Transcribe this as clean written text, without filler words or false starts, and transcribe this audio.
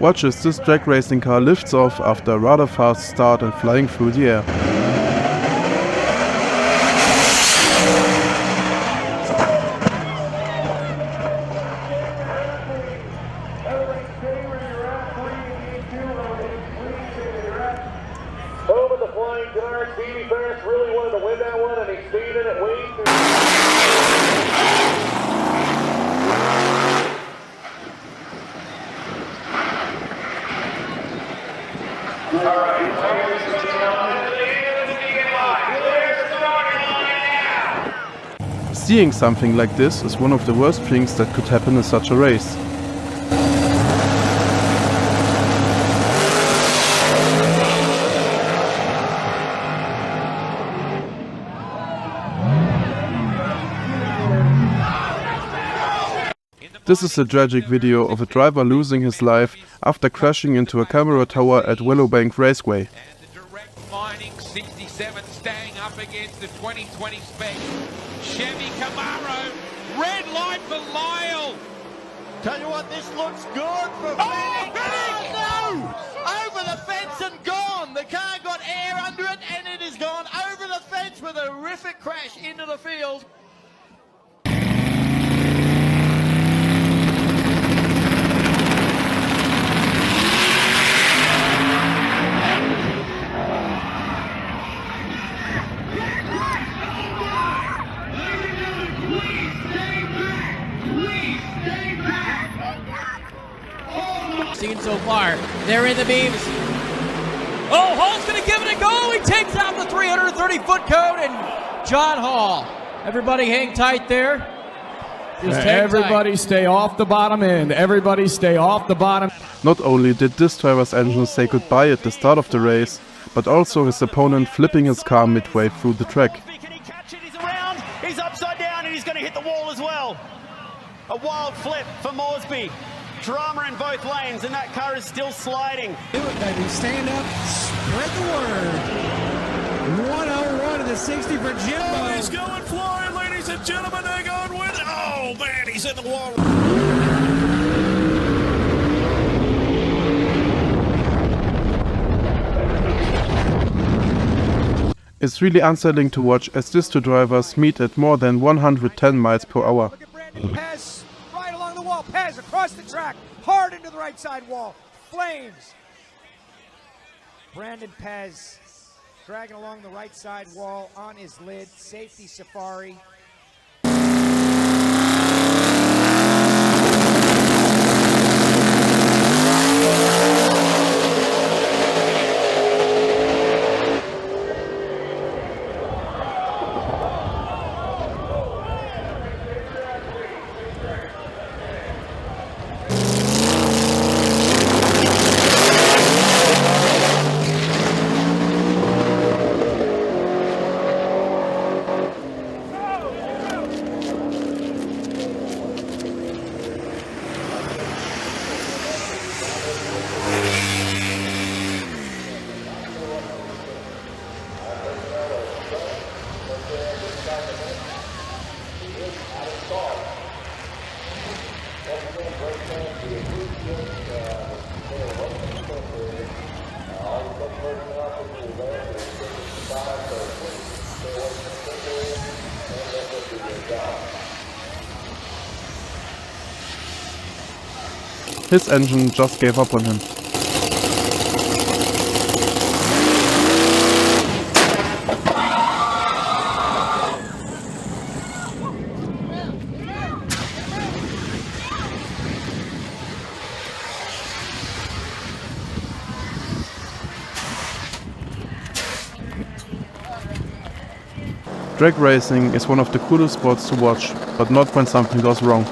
Watch as this drag racing car lifts off after a rather fast start and flying through the air. Over the flying car, Stevie Ferris really wanted to win that one, and he's seen it at Wayne. All right, ladies and gentlemen, clear the starting line now. Seeing something like this is one of the worst things that could happen in such a race. This is a tragic video of a driver losing his life after crashing into a camera tower at Willowbank Raceway. And the direct mining 67 staying up against the 2020 spec. Chevy Camaro, red light for Lyle. Tell you what, this looks good for Phoenix. Oh, no! Over the fence and gone. The car got air under it and it is gone over the fence with a horrific crash into the field. Seen so far. They're in the beams. Oh, Hall's going to give it a go. He takes out the 330-foot cone, and John Hall. Everybody hang tight there. Just hang Everybody tight. stay off the bottom end. Everybody stay off the bottom. Not only did this driver's engine say goodbye at the start of the race, but also his opponent flipping his car midway through the track. Can he catch it? He's around. He's upside down and he's going to hit the wall as well. A wild flip for Moresby. Drama in both lanes, and that car is still sliding. Do it, baby. Stand up. Spread the word. 101 to the 60 for Jimbo. Oh, he's going flying, ladies and gentlemen. They're going with it. Oh, man, he's in the wall. It's really unsettling to watch as these two drivers meet at more than 110 miles per hour. Look at Brandon Pez, right along the wall. Pez across the track, hard into the right side wall. Flames. Brandon Pez dragging along the right side wall on his lid. Safety safari. His engine just gave up on him. Drag racing is one of the coolest sports to watch, but not when something goes wrong.